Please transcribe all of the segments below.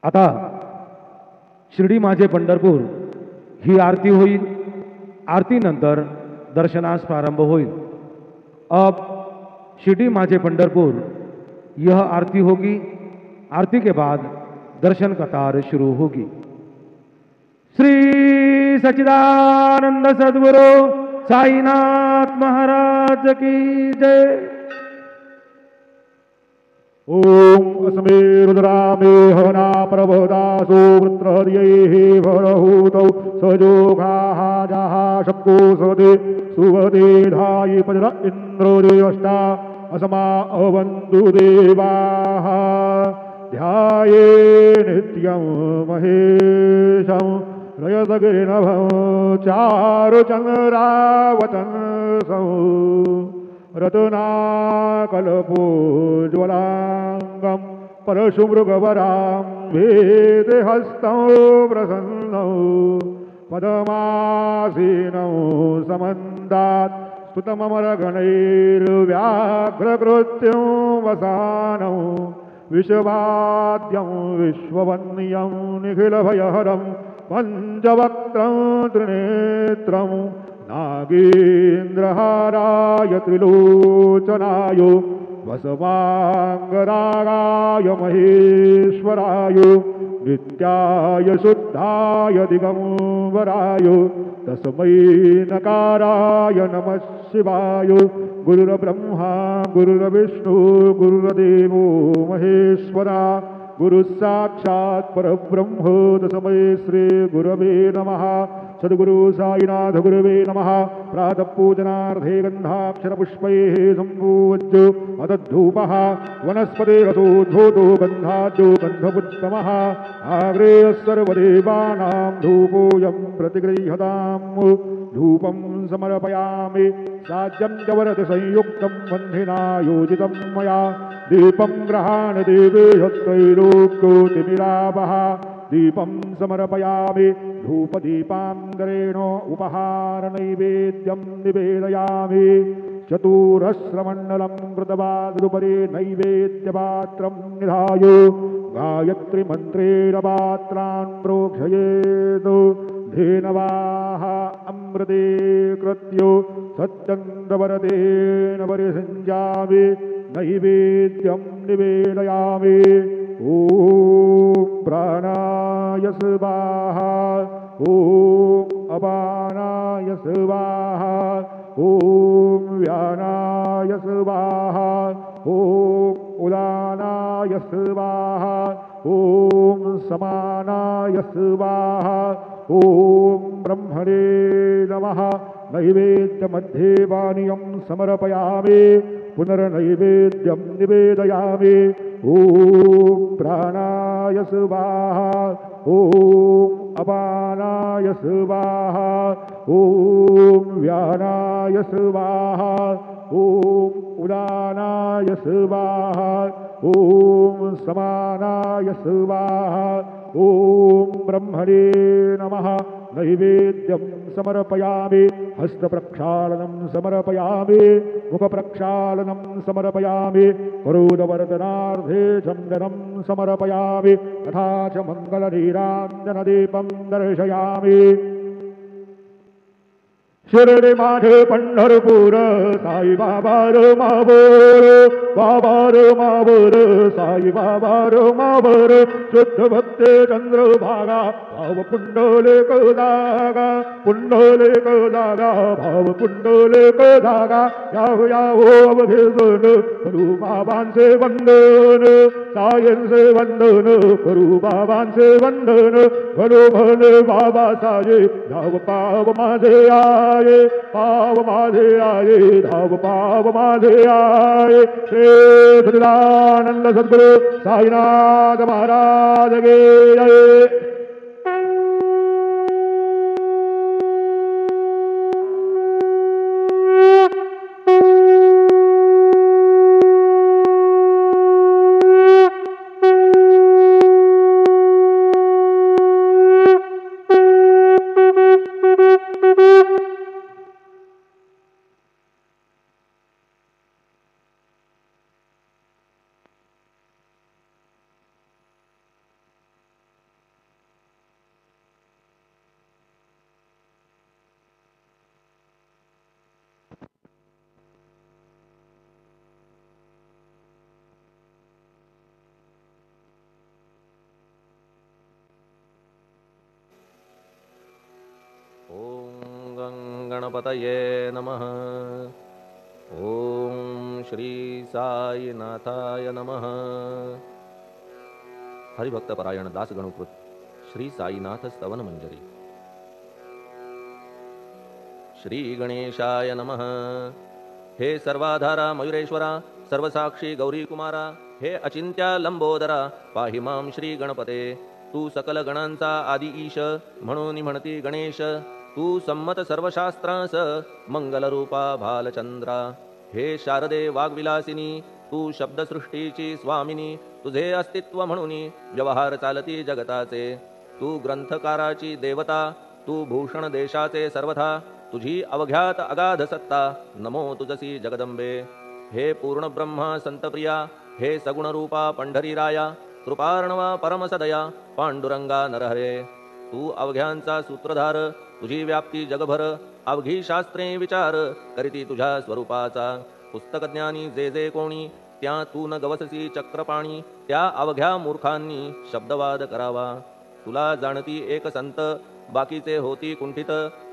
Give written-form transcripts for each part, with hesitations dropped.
आता शिर्डी माझे पंढरपूर ही आरती होईल। आरती नंतर दर्शनास प्रारंभ होईल। अब शिर्डी माझे पंढरपुर यह आरती होगी। आरती के बाद दर्शन कतार शुरू होगी। श्री सच्चिदानंद सद्गुरु साईनाथ महाराज की जय। ओम अस्मे रुद्रामे हवना प्रबोधासो वृत्रहृदयैः भरहूतौ सजोघाः जाः शक्को सदे सुवदे धायि पजर इन्द्रो देवष्टा असमा अवन्तु देवाः ध्याये नित्यं महेशं रजतगिरिनभं चारुचन्द्रावतंसं रत्नाकल्पोज्ज्वलाङ्गं परशुमृगवरां वेदहस्तं प्रसन्नं पदमासीनं समन्दात् स्तुतममरगणैर्व्याघ्रकृत्यं वसानं विश्ववाद्यं विश्ववन्यं निखिलभयहरं पञ्चवक्त्रं त्रिनेत्रं नागेन्द्रहाराय त्रिलोचनाय वसवांगरागाय महेश्वराय नित्याय शुद्धाय दिगंबराय तस्मै नकाराय नमः शिवाय। गुरुर्ब्रह्मा गुरुर्विष्णु गुरुर्देवो महेश्वरा गुरुसाक्षात् परब्रह्म तस्मै श्री गुरवे नमः। सद्गुरु साईनाथ गुरवे नमः। प्रातः पूजनार्थे गन्धाक्षरपुष्पैः सम्पूज्य अदद्धूपः वनस्पते रसोद्भूतो गन्धाद्यो गन्धपुत्तमः आग्रेयः सर्वदेवानां धूपोऽयं प्रतिगृह्यताम्। धूपं समर्पयामि साज्यं च वरद संयुक्तं बन्धिना योजितं मया दीपं गृहाण देवेश त्रैलोक्योतिमिरावः। दीपं समर्पयामि धूपदीपान्तरेण उपहारनैवेद्यं निवेदयामि। चतुरस्रमण्डलं कृतवादुपरि नैवेद्यपात्रं निधाय गायत्रीमन्त्रेण पात्रान् प्रोक्षयेत्। धेनवाः अमृते कृत्यो सत्यन्तवरदेन परिसञ्जामि नैवेद्यं निवेदयामि। ॐ प्राणाय स्वाहा ॐ अपानाय स्वाहा ॐ व्यानाय स्वाहा ॐ उदानाय स्वाहा ॐ समानाय स्वाहा ॐ ब्रह्मणे नमः। नैवेद्यमध्ये पानीयं समर्पयामि पुनर्नैवेद्यं निवेदयामि। ॐ प्राणाय स्वाहा ॐ अपानाय स्वाहा ॐ व्यानाय स्वाहा ॐ उदानाय स्वाहा ॐ समानाय स्वाहा ॐ ब्रह्मणे नमः। नैवेद्यं समर्पयामि हस्तप्रक्षालनं समर्पयामि मुखप्रक्षालनं समर्पयामि करोदवर्धनार्थे चन्दनं समर्पयामि तथा च मङ्गलनीराञ्जनदीपं दर्शयामि। शिर्डी माझे पंढरपूर साई बाबा रो मावर बाबा रो मावर साई बाबा रो मावर शुद्ध भक्ते चंद्रभागा भाव पुंडलिक दागा पुंडलिक दागा भाव पुंडलिक दागा याव याव अवधेसन करू बाबांचे वंदन सायंचे वंदन करू बाबांचे वंदन भलो भले बाबा साये धाव पाव माझे आये पाव माझे आये धाव पाव माझे आये। श्री सच्चिदानंद सद्गुरु साईनाथ महाराज के जय। गणपतये नमः। ओम श्री साईनाथाय नमः। हरिभक्तपरायण दास गणुकृत श्री साईनाथ स्तवन मंजरी। श्री गणेशाय नमः। हे सर्वाधारा मयुरेश्वरा, सर्वसाक्षी गौरी कुमारा, हे अचिंत्या लंबोदरा, पाहि मां श्री गणपते। तू सकल गणांचा आदि ईश, म्हणून म्हणती गणेश। तू संमत सर्वशास्त्रांस, मंगलरूपा भालचंद्रा। हे शारदे वाग्विलासिनी, तू शब्दसृष्टीची स्वामिनी। तुझे अस्तित्व म्हणून व्यवहार चालती जगताचे। तू ग्रंथकाराची देवता, तू भूषण देशाचे सर्वथा। तुझी अवघ्यात अगाध सत्ता, नमो तुझसी जगदंबे। हे पूर्ण ब्रह्मा संतप्रिया, हे सगुणरूपा पंढरीराया। कृपार्णवा परमसदया, पांडुरंगा नरहरे। तू अवघ्यांचा सूत्रधार, तुझी व्याप्ती जगभर। अवघी शास्त्रे विचार करीती तुझ्या स्वरूपाचा। पुस्तकज्ञानी जे जे कोणी, त्या तू न गवससी चक्रपाणी। त्या अवघ्या मूर्खांनी शब्दवाद करावा। तुला जाणती एक संत, बाकीचे होती कुंठित।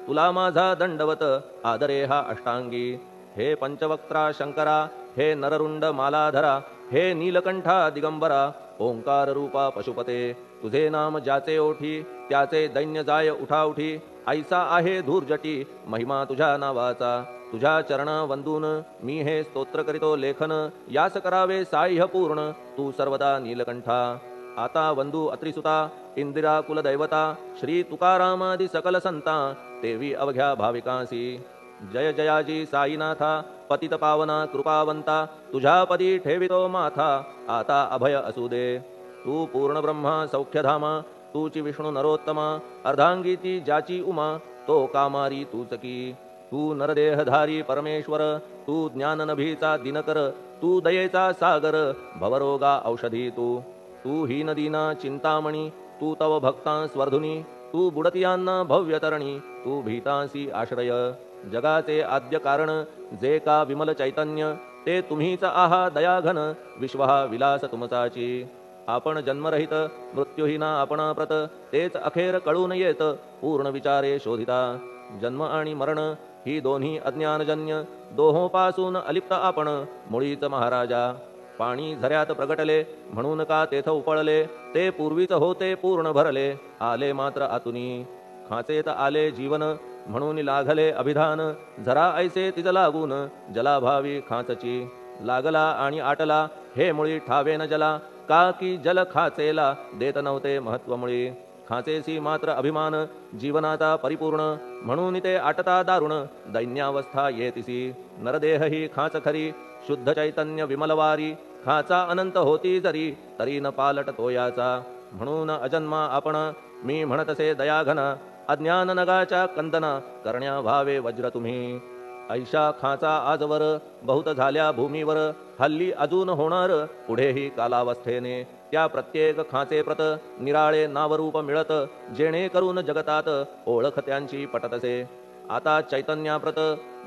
तुला माझा दंडवत, आदरे हा अष्टांगी। हे पंचवक्त्रा शंकरा, हे नररुंड मालाधरा। हे नीलकंठा दिगंबरा, ओंकार रूपा पशुपते। तुझे नाम ज्याचे ओठी, त्याचे दैन्य जाय उठाउठी। ऐसा आहे धूर्जटी, महिमा तुझ्या नावाचा। तुझ्या चरणा वंदून मी हे स्तोत्र करीतो लेखन। यास करावे साह्य पूर्ण, तू सर्वदा नीलकंठा। आता वंदू अत्रिसुता, इंदिरा कुलदैवता। श्री तुकारामादि सकल संता, देवी अवघ्या भाविकांसी। जय जयाजी साईनाथा, पतित पावना कृपावंता। तुझ्या पदी ठेवितो माथा, आता अभय असू दे। तू पूर्ण ब्रह्मा सौख्यधामा, तूची विष्णू नरोत्तमा। अर्धांगी ती ज्याची उमा, तो कामारी तूच की। तू नरदेहधारी परमेश्वर, तू ज्ञाननभीचा दिनकर। तू दयेचा सागर, भवरोगा औषधी तू। तू हीनदीना चिंतामणी, तू तव भक्तां स्वर्धुनी। तू बुडतियांना भव्यतरणी, तू भीतांसी आश्रय। जगाचे आद्य कारण, जे का विमल चैतन्य। ते तुम्हीच आहा दयाघन, विश्वहा विलास तुमचाची। आपण जन्मरहित, मृत्यूहीना आपणाप्रत। तेच अखेर कळून येत, पूर्ण विचारे शोधिता। जन्म आणि मरण ही दोन्ही अज्ञानजन्य। दोहोपासून अलिप्त आपण, मुळीच महाराजा। पाणी झऱ्यात प्रगटले, म्हणून का तेथ उपळले। ते पूर्वीच होते पूर्ण भरले, आले मात्र आतुनी। खाचेत आले जीवन, म्हणून लागले अभिधान। झरा ऐसे तिज लागून, जलाभावी खाचची। लागला आणि आटला, हे मुळी ठावे न जला। का की जल खाचेला देत नव्हते महत्व मुळी। खाचेसी मात्र अभिमान, जीवनाचा परिपूर्ण। म्हणून ते आटता दारुण, दैन्यावस्था येतिसी। नरदेह ही खाच खरी, शुद्ध चैतन्य विमलवारी। खाचा अनंत होती जरी, तरी न पालट तोयाचा। म्हणून अजन्मा आपण, मी म्हणतसे दयाघना। अज्ञान नगाच्या कंदना, करण्या व्हावे वज्र तुम्ही। ऐशा खाचा आजवर, बहुत झाल्या भूमीवर। हल्ली अजून होणार, पुढेही कालावस्थेने। त्या प्रत्येक खाचे प्रत, निराळे नावरूप मिळत। जेणे करून जगतात, ओळख त्यांची पटतसे। आता चैतन्याप्रत,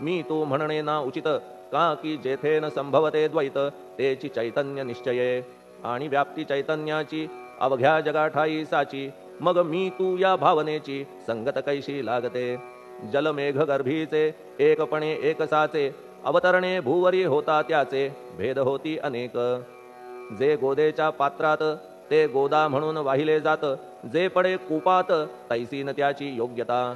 मी तू म्हणणे ना उचित। का की जेथे न संभवते द्वैत, तेची चैतन्य निश्चये। आणि व्याप्ती चैतन्याची, अवघ्या जगाठाई साची। मग मी तू या भावनेची, संगत कैशी लागते। जलमेघ गर्भीचे, एकपणे एकसाचे। अवतरणे भूवरी होता त्याचे, भेद होती अनेक। जे गोदेच्या पात्रात, ते गोदा म्हणून वाहिले जात। जे पडे कूपात, तैसी न त्याची योग्यता।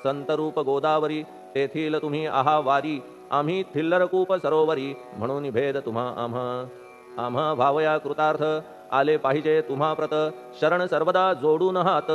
संतरूप गोदावरी, तेथील तुम्ही आहा वारी। आम्ही थिल्लर कूप सरोवरी, म्हणून भेद तुम्हा आम्हा। आम्हा भावया कृतार्थ, आले पाहिजे तुम्हा प्रत। शरण सर्वदा जोडून हात,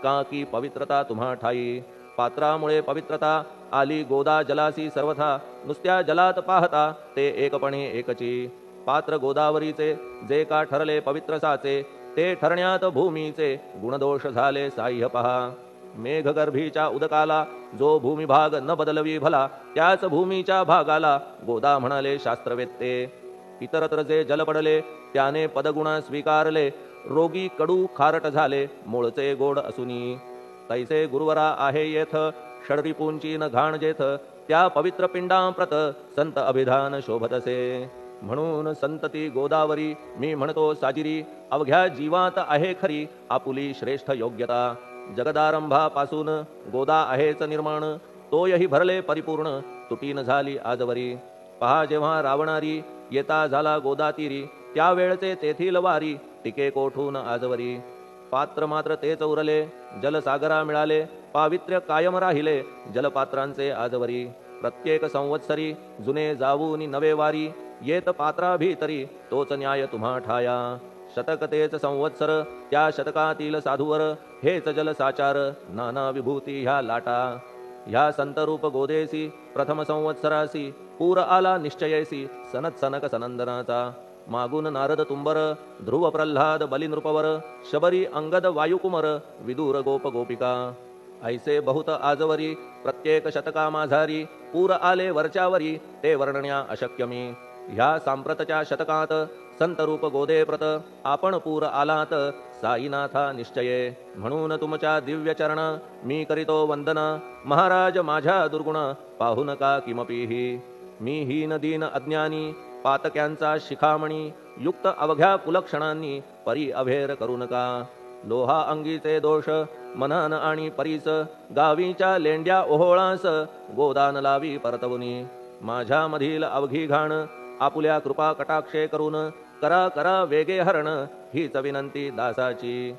का की पवित्रता तुम्हा ठाई। पात्रामुळे पवित्रता, आली गोदा जलासी सर्वथा। नुसत्या जलात पाहता, ते एकपणे एकची। पात्र गोदावरीचे, जे का ठरले पवित्र साचे। ते ठरण्यात भूमीचे, गुणदोष झाले साह्य पहा। मेघगर्भीच्या उदकाला, जो भूमिभाग न बदलवी भला। त्याच भूमीच्या भागाला, गोदा म्हणाले शास्त्रवेत्ते। इतरत्र जे जल पडले, त्याने पदगुण स्वीकारले। रोगी कडू खारट झाले, मूळचे गोड असुनी। तैसे गुरुवरा आहे येथ, षडरिपूंची न घाण जेथ। त्या पवित्र पिंडांप्रत, संत अभिधान शोभतसे। म्हणून संतती गोदावरी, मी म्हणतो साजिरी। अवघ्या जीवात आहे खरी, आपुली श्रेष्ठ योग्यता। जगदारंभापासून गोदा आहेच निर्माण। तोयही भरले परिपूर्ण तुटीन झाली आजवरी. पहा जेव्हा रावणारी येता झाला गोदातीरी, त्यावेळचे तेथील वारी टिके कोठून आजवरी. पात्र मात्र तेच उरले जलसागरा मिळाले, पावित्र्य कायम राहिले जलपात्रांचे आजवरी. प्रत्येक संवत्सरी जुने जाऊनी नवे वारी, येत पात्रा भीतरी तोच न्याय तुम्हा ठाया. शतक तेच संवत्सर त्या शतकातील साधूवर, हेच जलसाचार नाना विभूती ह्या लाटा. ह्या संतरूप गोदेसी प्रथम संवत्सरासी, पूर आला निश्चयेसी सनत सनक सनंदनाचा. मागून नारद तुंबर, ध्रुव प्रल्हाद बलिनृपवर, शबरी अंगद वायुकुमर, विदूर गोप गोपिका. ऐसे बहुत आजवरी प्रत्येक शतका माझारी, पूर आले वरच्यावरी ते वर्णण्या अशक्यमी. ह्या सांप्रतच्या शतकात संतरूप गोदे प्रत, आपण पूर आलात साईनाथा निश्चये. म्हणून तुमच्या दिव्य चरण मी करीतो वंदना, महाराज माझ्या दुर्गुण पाहू नका किमपीही. मी हीन दीन अज्ञानी पातक्यांचा शिखामणी, युक्त अवघ्या कुलक्षणांनी परी अभेर करू नका. लोहा अंगीचे दोष मनान आणि परीस, गावीच्या लेंड्या ओहोळास गोदान लावी परतवुनी. माझ्यामधील अवघी घाण आपुल्या कृपा कटाक्षे करून, करा करा वेगे हरण हीच विनंती दासाची.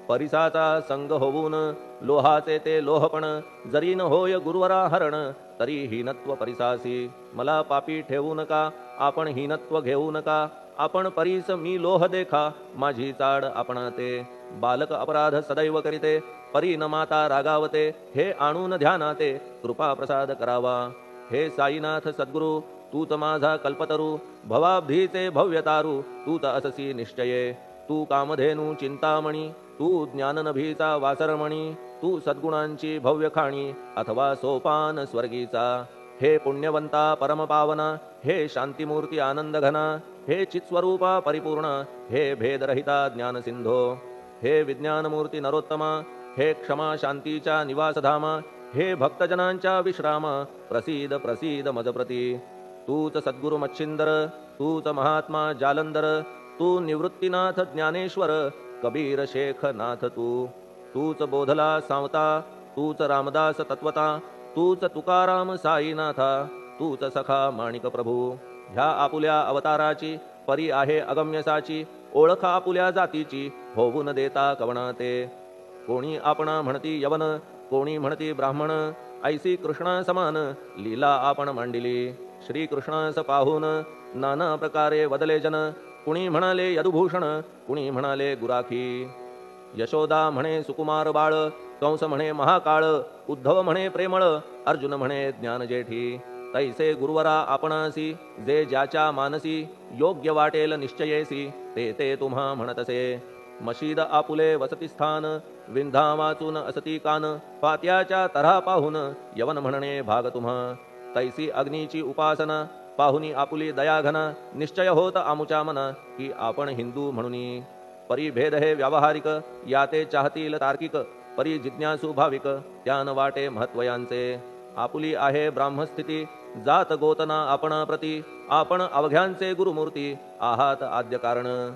परिसाचा संग होऊन लोहाचे ते लोहपण, जरी न होय गुरुवरा हरण तरी हीनत्व परिसासी. मला पापी ठेवू नका आपण हीनत्व घेऊ नका, आपण परीस मी लोह देखा माझी चाड आपणाते. बालक अपराध सदैव करीते परी न माता रागावते, हे आणून ध्यानाते कृपा प्रसाद करावा. हे साईनाथ सद्गुरु तूच माझा कल्पतरू, भवाब्धीचे भव्यतारू तूच अससी निश्चये. तू कामधेनू चिंतामणी, तू ज्ञाननभीचा वासरमणी, तू सद्गुणांची भव्य खाणी अथवा सोपान स्वर्गीचा. हे पुण्यवंता परमपावना, हे शांतिमूर्ती आनंदघना, हे चित्स्वरूपा परिपूर्ण, हे भेदरहिता ज्ञानसिंधो. हे विज्ञानमूर्ती नरोत्तमा, हे क्षमा शांतीच्या निवासधामा, हे भक्तजनांच्या विश्रामा, प्रसीद प्रसीद मजप्रती. तूच सद्गुरु मच्छिंदर, तूच महात्मा जालंधर, तू निवृत्तीनाथ ज्ञानेश्वर, कबीर शेख नाथ तू. तूच बोधला सांवता, तूच रामदास तत्वता, तूच तुकाराम साईनाथा, तूच सखा माणिक प्रभू. ह्या आपुल्या अवताराची परी आहे अगम्यसाची, ओळख आपुल्या जातीची होऊन देता कवणाते. कोणी आपणा म्हणती यवन, कोणी म्हणती ब्राह्मण, ऐसी कृष्णा समान लीला आपण मांडिली. श्रीकृष्णास पाहून नाना प्रकारे वदले जन, कुणी म्हणाले यदुभूषण, कुणी म्हणाले गुराखी. यशोदा म्हणे सुकुमार बाळ, कंस म्हणे महाकाळ, उद्धव म्हणे प्रेमळ, अर्जुन म्हणे ज्ञानजेठी. तैसे गुरुवरा आपणासी, जे ज्याच्या मानसी योग्य वाटेल निश्चयेसी, ते ते तुम्हा म्हणतसे. मशीद आपुले वसतिस्थान, विंधा वाचून असती कान, पात्याच्या तऱ्हा पाहून यवन म्हणणे भाग तुम्हा. तैसी अग्नीची उपासना पाहुनी आपुली दयाघना, निश्चय होत आमुच्या मना की आपण हिंदू म्हणूनी. परी भेद हे व्यावहारिक, याते चाहतील तार्किक, परी जिज्ञासू भाविक त्यान वाटे महत्वयांचे. आपुली आहे ब्राह्मस्थिती, जात गोतना आपणा प्रती, आपण अवघ्यांचे गुरुमूर्ती आहात आद्य कारण.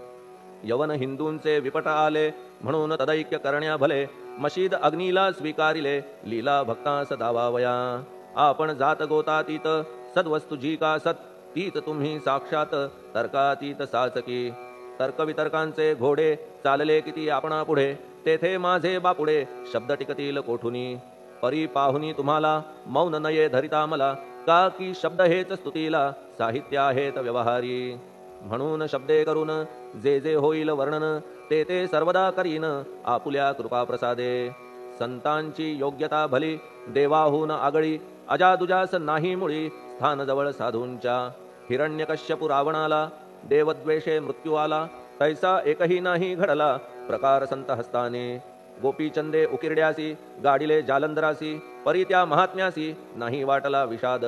यवन हिंदूंचे विपट आले म्हणून तदैक्य करण्या भले, मशीद अग्नीला स्वीकारिले लीला भक्तास दावावया. आपण जात गोतातीत, सद्वस्तू जी का सत, तीच तुम्ही साक्षात तर्कातीत साचकी. तर्कवितर्कांचे घोडे चालले किती आपणा पुढे, तेथे माझे बापुडे शब्द टिकतील कोठुनी. परी पाहुनी तुम्हाला मौन नये धरिता मला, का की शब्द हेच स्तुतीला साहित्य आहेत व्यवहारी. म्हणून शब्दे करून जे जे होईल वर्णन, ते ते सर्वदा करीन आपुल्या कृपा प्रसादे. संतांची योग्यता भली देवाहून आगळी, अजादुजास नाही मुळी स्थान जवळ साधूंच्या. हिरण्यकश्यपु रावणाला देवद्वेषे मृत्यू आला, तैसा एकही नाही घडला प्रकार संत हस्ताने. गोपीचंदे उकिरड्यासी, गाडिले जालंधरासी, परी त्या महात्म्यासी नाही वाटला विषाद.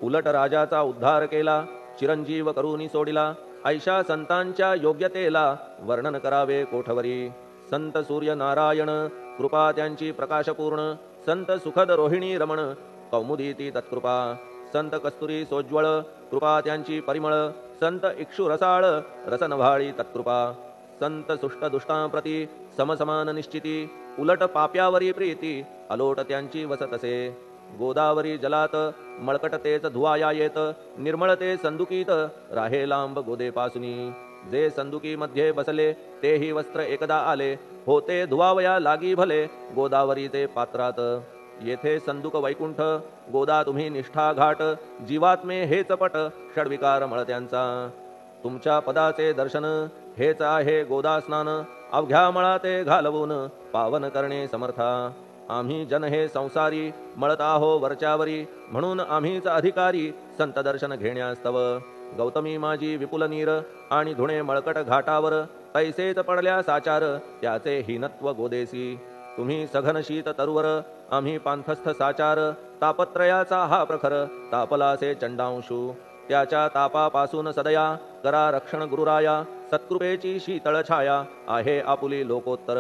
उलट राजाचा उद्धार केला, चिरंजीव करूनी सोडिला, ऐशा संतांच्या योग्यतेला वर्णन करावे कोठवरी. संत सूर्य नारायण कृपा त्यांची प्रकाशपूर्ण, संत सुखद रोहिणी रमण कौमुदी ती तत्कृपा. संत कस्तुरी सोज्वळ कृपा त्यांची परिमळ, संत इक्षु रसाळ रसनभाळी तत्कृपा. संत सुष्ट दुष्टांप्रती समसमान निश्चिती, उलट पाप्यावरी प्रीती अलोट त्यांची वसतसे. गोदावरी जलात मळकट तेच धुवाया येत निर्मळ ते संदुकीत राहे लांब गोदेपासुनी जे संदुकी मध्ये बसले तेही वस्त्र एकदा आले होते धुवावया लागी भले गोदावरीचे पात्रात येथे संदुक वैकुंठ गोदा तुम्ही निष्ठा घाट जीवात्मे हेच पट षडविकार मळत्यांचा तुमच्या पदाचे दर्शन हेच आहे गोदा स्नान अवघ्या मळाते घालवून पावन करणे समर्था आम्ही जन हे संसारी मळत आहो वरच्यावरी म्हणून आम्हीच अधिकारी संत दर्शन घेण्यास्तव गौतमी माझी विपुल नीर आणि धुणे मळकट घाटावर तैसेच पडल्या साचार त्याचे हीनत्व गोदेसी तुम्ही सघन शीत तरुवर आम्ही पांथस्थ साचार तापत्रयाचा हा प्रखर तापलासे चंडांशू त्याच्या तापापासून सदया करा रक्षण गुरुराया सत्कृपेची शीतळ छाया आहे आपुली लोकोत्तर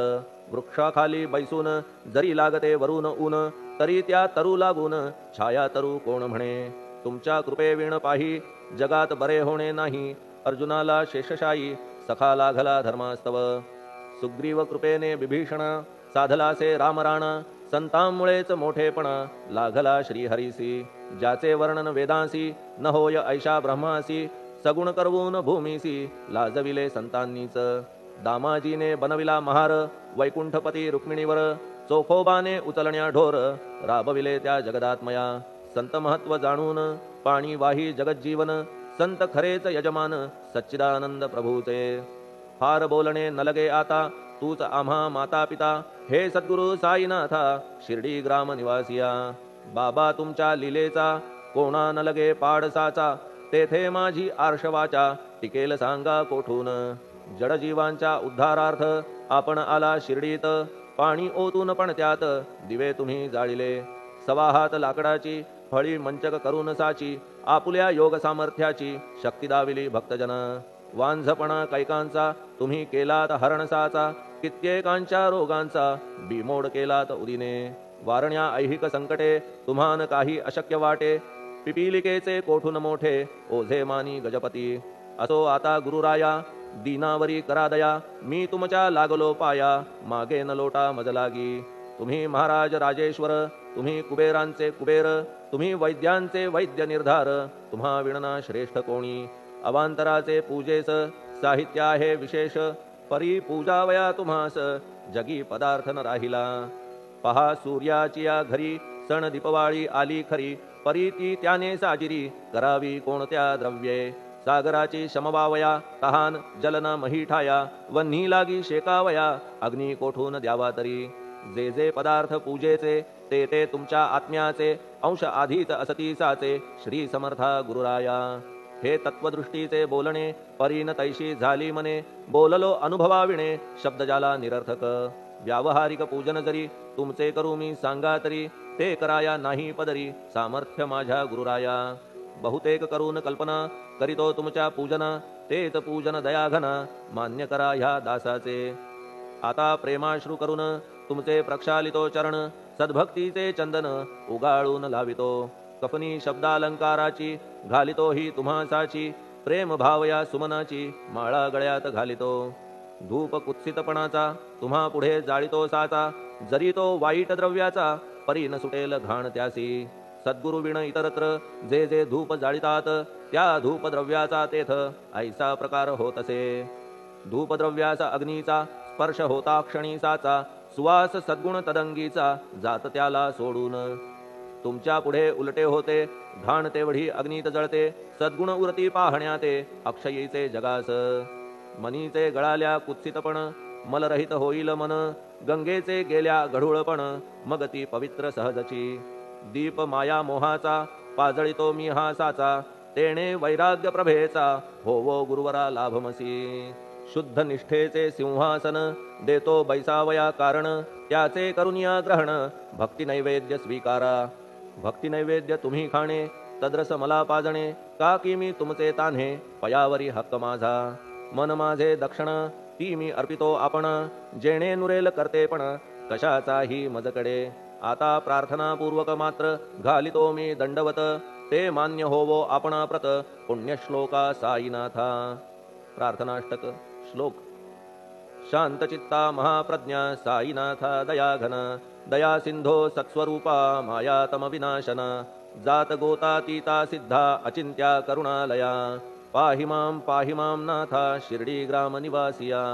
वृक्षाखाली बैसून जरी लागते वरून ऊन तरी त्या तरू लागून छाया तरू कोण म्हणे तुमच्या कृपेविण पाही जगात बरे होणे नाही अर्जुनाला शेषशायी सखा लागला धर्मास्तव सुग्रीव कृपेने विभीषण साधलासे रामराणा संतांमुळेच मोठेपणा लागला श्रीहरीसी ज्याचे वर्णन वेदांसी न होय ऐशा ब्रह्मासी सगुण करवून भूमीसी लाजविले संतांनीच दामाजीने बनविला महार वैकुंठपती रुक्मिणीवर चोखोबाने उचलण्या ढोर राबविले त्या जगदात्मया संत महत्व जाणून पाणी वाही जगज्जीवन संत खरेच यजमान सच्चिदानंद प्रभूचे फार बोलणे न लगे आता तूच आम्हा माता पिता हे सद्गुरु साईनाथा शिर्डी ग्राम निवासिया बाबा तुमच्या लीलेचा कोणा न लगे पाडसाचा तेथे माझी आर्षवाचा टिकेल सांगा कोठून जडजीवांच्या उद्धारार्थ आपण आला शिर्डीत पाणी ओतून पण त्यात दिवे तुम्ही जाळिले सवाहात लाकडाची फळी मंचक करून साची आपुल्या योग सामर्थ्याची शक्ती दाविली भक्तजन वांझपणा कैकांचा तुम्ही केलात हरणसाचा कित्येकांच्या रोगांचा बिमोड केलात उदिने वारण्या ऐहिक संकटे तुम्हान काही अशक्य वाटे पिपीलिकेचे कोठून मोठे ओझे मानी गजपती असो आता गुरुराया दीनावरी करा दया मी तुमच्या लागलो पाया मागे न लोटा मजलागी तुम्ही महाराज राजेश्वर तुम्ही कुबेरांचे कुबेर तुम्ही वैद्यांचे वैद्य निर्धार तुम्हा विणना श्रेष्ठ कोणी अवांतराचे पूजेस साहित्य आहे विशेष परी पूजावया तुम्हास जगी पदार्थ न राहिला पहा सूर्याची या घरी सण दीपवाळी आली खरी परी ती त्याने साजिरी करावी कोणत्या द्रव्ये सागराची शमवावया तहान जलन मही ठाया वन्ही लागी शेकावया अग्नी कोठून द्यावा तरी जे जे पदार्थ पूजेचे ते ते तुमच्या आत्म्याचे अंश आधीच असतीसाचे श्री समर्था गुरुराया हे तत्वदृष्टीचे बोलणे परीन तैशी झाली मने बोललो अनुभवाविणे शब्द जाला निरर्थक व्यावहारिक पूजन जरी तुमचे करू मी सांगा तरी ते कराया नाही पदरी सामर्थ्य माझ्या गुरुराया बहुतेक करून कल्पना करीतो तुमच्या पूजना तेच पूजन दयाघना मान्य करा ह्या दासाचे आता प्रेमाश्रू करून तुमचे प्रक्षालितो चरण सद्भक्तीचे चंदन उगाळून लावितो कफनी शब्दालंकाराची घालितो ही तुम्हासाची प्रेम भावया सुमनाची माळा गळ्यात घालितो धूप कुत्सितपणाचा तुम्हा पुढे जाळितो साचा जरी तो वाईट द्रव्याचा परी न सुटेल घाण त्यासी सद्गुरु विण इतरत्र जे जे धूप जाळितात त्या धूपद्रव्याचा तेथ ऐसा प्रकार होत असे धूपद्रव्याचा अग्नीचा स्पर्श होता क्षणीसाचा सुवास सद्गुण तदंगीचा जात त्याला सोडून तुमच्या पुढे उलटे होते घाण तेवढी अग्नीत जळते सद्गुण उरती पाहण्याते अक्षयीचे जगास मनीचे गळाल्या कुत्सितपण मलरहित होईल मन गंगेचे गेल्या गढूळपण मग ती पवित्र सहजची दीप माया मोहाचा पाजळितो मी हा साचा तेणे वैराग्य प्रभेचा होवो गुरुवरा लाभमसी शुद्ध निष्ठेचे सिंहासन देतो बैसावया कारण त्याचे करुनिया ग्रहण भक्ती नैवेद्य स्वीकारा भक्ती नैवेद्य तुम्ही खाणे तद्रस मला पाजणे का की मी तुमचे तान्हे पयावरी हक्क माझा मन माझे दक्षिण ती मी अर्पितो आपण जेणे नुरेल करतेपण कशाचाही मजकडे आता प्रार्थनापूर्वक मात्र घालितो मी दंडवत ते मान्य होवो आपणाप्रत पुण्यश्लोका साईनाथा प्रार्थनाष्टक श्लोक शांतचित्ता महाप्रज्ञा साईनाथा दयाघन दया सिंधो सत्स्वरूपा मायातम विनाशन जात गोतातीता सिद्धा अचिंत्या करुणालया पाहि मां नाथा शिर्डी ग्राम निवासिया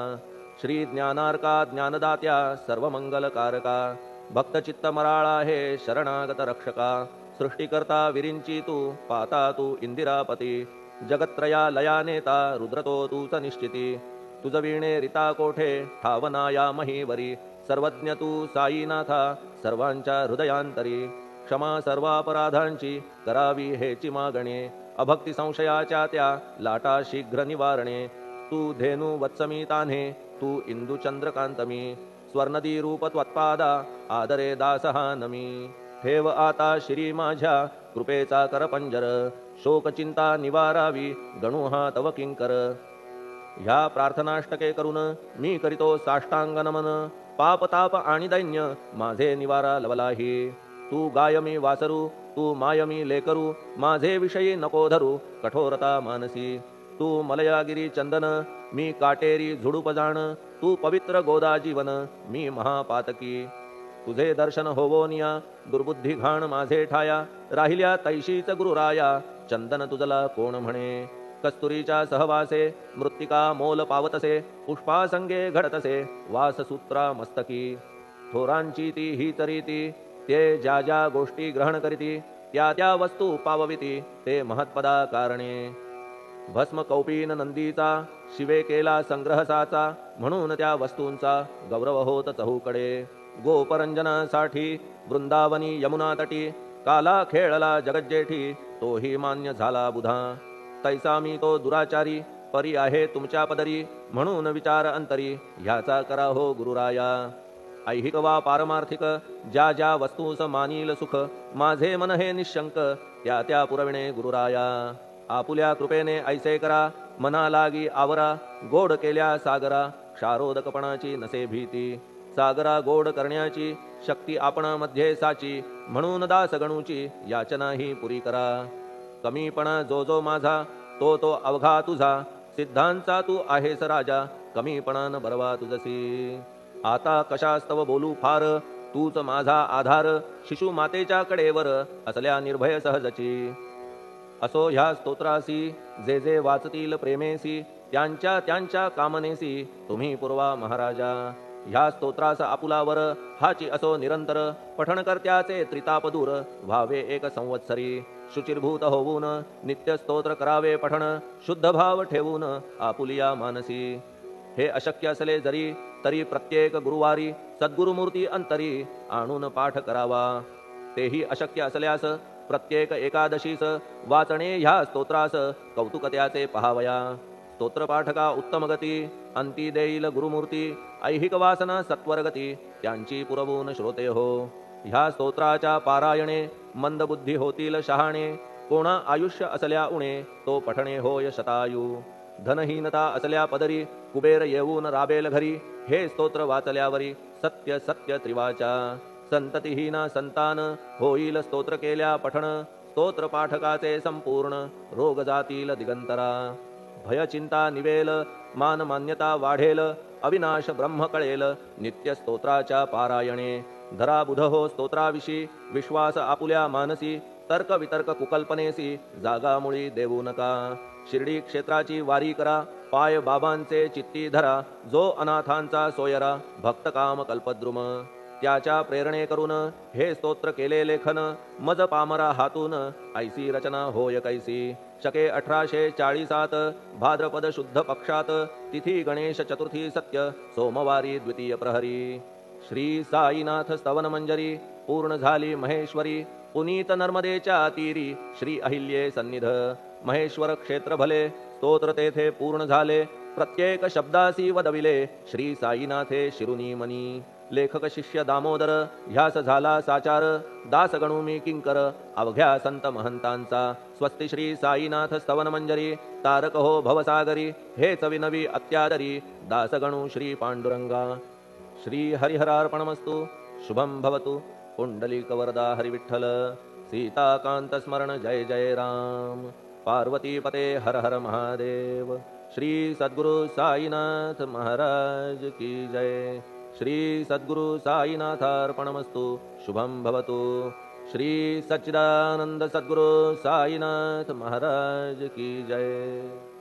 श्री ज्ञानार्का ज्ञानदात्या सर्वमंगलकारका भक्तचित्त मराळा हे शरणागत रक्षका सृष्टिकर्ता विरिंची तू पाता तू इंदिरापती जगत्त्रया लया नेता रुद्रतो तूच निश्चिती तुझ वीणे रिता कोठे ठावनाया महीवरी सर्वज्ञ तू साईनाथा सर्वांच्या हृदयांतरी क्षमा सर्वापराधांची करावी हेची मागणे अभक्ती संशयाच्या त्या लाटा शीघ्र निवारणे तू धेनु वत्समी तान्हे तू इंदू चंद्रकांतमी स्वर्णदी रूप त्वत्पादा आदरे दासहा नमी ठेव आता श्री माझ्या कृपेचा करपंजर शोकचिंता निवारावी गणू हा तव किंकर ह्या प्रार्थनाष्टके करून मी करीतो साष्टांग नमन पाप ताप आणि दैन्य माझे निवारा लवलाही तू गायमी वासरू तू मायमी लेकरू माझे विषयी नको धरू कठोरता मानसी तू मलयागिरी चंदन मी काटेरी झुडूप जाण तू पवित्र गोदा जीवन मी महापातकी तुझे दर्शन होवोनिया दुर्बुद्धी घाण माझे ठाया राहिल्या तैशीच गुरुराया चंदन तुझला कोण म्हणे कस्तुरीच्या सहवासे मृत्तिका मोल पावतसे पुष्पासंगे घडतसे वाससूत्रा मस्तकी थोरांची ती ही तरीती ते ज्या ज्या गोष्टी ग्रहण करीती त्या त्या वस्तू पावविती ते महत्पदा कारणे भस्म कौपीन नंदीचा शिवे केला संग्रहसाचा म्हणून त्या वस्तूंचा गौरव होत चहूकडे गोपरंजनासाठी वृंदावनी यमुना तटी काला खेळला जगज्जेठी तोही मान्य झाला बुधा तैसा मी तो दुराचारी परी आहे तुमच्या पदरी म्हणून विचार अंतरी ह्याचा करा हो गुरुराया ऐहिक वा पारमार्थिक ज्या ज्या वस्तूस मानील सुख माझे मन हे निशंक त्या त्या पुरविणे गुरुराया आपुल्या कृपेने ऐसे करा मना लागी आवरा गोड केल्या सागरा क्षारोदकपणाची नसे भीती सागरा गोड करण्याची शक्ती आपण मध्ये साची म्हणून दास गणूची याचना ही पुरी करा कमीपणा जो जो माझा तो तो अवघा तुझा सिद्धांचा तू आहेस राजा कमीपणान बरवा तुझसी आता कशास्तव बोलू फार तूच माझा आधार शिशु मातेच्या कडेवर असल्या निर्भय सहजची असो ह्या स्तोत्रासी जे जे वाचतील प्रेमेसी त्यांच्या त्यांच्या कामनेसी तुम्ही पुरवा महाराजा ह्या स्तोत्रास आपुलावर हाची असो निरंतर पठणकर्त्याचे त्रितापदूर व्हावे एक संवत्सरी शुचिर्भूत होऊन नित्य स्तोत्र करावे पठण शुद्ध भाव ठेवून आपुलिया मानसी हे अशक्य असले जरी तरी प्रत्येक गुरुवारी सद्गुरुमूर्ती अंतरी आणून पाठ करावा तेही अशक्य असल्यास प्रत्येक एकादशीस वाचणे ह्या स्तोत्रास कौतुकत्याचे पहावया स्तोत्रपाठका उत्तम गती अंती देईल गुरुमूर्ती ऐहिक वासना सत्वरगती त्यांची पुरवून श्रोते हो ह्या स्तोत्राच्या पारायणे मंदबुद्धी होतील शहाणे कोणा आयुष्य असल्या उणे तो पठणे होय शतायू धनहीनता असल्या पदरी कुबेर येऊन राबेल घरी हे स्तोत्र वाचल्यावरी सत्य सत्य त्रिवाचा संततिहीना संतान होईल स्तोत्र केल्या पठण स्तोत्र पाठकाचे संपूर्ण रोग जातील दिगंतरा भय चिंता निवेल मान मान्यता वाढेल अविनाश ब्रह्म कळेल नित्य स्तोत्राच्या पारायणे धरा बुध हो स्तोत्राविषयी विश्वास आपुल्या मानसी तर्क वितर्क कुकल्पनेसी जागामुळी देऊ नका शिर्डी क्षेत्राची वारी करा पाय बाबांचे चित्ती धरा जो अनाथांचा सोयरा भक्त काम कल्पद्रुम त्याच्या प्रेरणे करून हे स्तोत्र केले लेखन मज पामरा हातून ऐसी रचना होय कैसी शके 1840 भाद्रपद शुद्ध पक्षात तिथी गणेश चतुर्थी सत्य सोमवारी द्वितीय प्रहरी श्री साईनाथ स्तवन मंजरी पूर्ण झाली महेश्वरी पुनीत नर्मदेच्या तीरी श्री अहिल्ये सन्निध महेश्वर क्षेत्र भले स्तोत्र तेथे पूर्ण झाले प्रत्येक शब्दासी वदविले श्री साईनाथे शिरुनी मनी लेखक शिष्य दामोदर ह्यास झाला साचार दास गणू मी किंकर अवघ्या संत महंतांचा स्वस्ति श्री साईनाथ स्तवन मंजरी तारक हो भवसागरी हेच विनवी अत्यादरी दास गणू श्री पांडुरंगा श्री हरिहरार्पणमस्तु शुभम भवतु पुंडलिक वरदा हरिविठ्ठल सीताकांत स्मरण जय जय राम पार्वती पते हर हर महादेव। श्री सद्गुरु साईनाथ महाराज की जय। श्री सद्गुरु साईनाथार्पणमस्तु। शुभम भवतु। श्री सच्चिदानंद सद्गुरु साईनाथ महाराज की जय।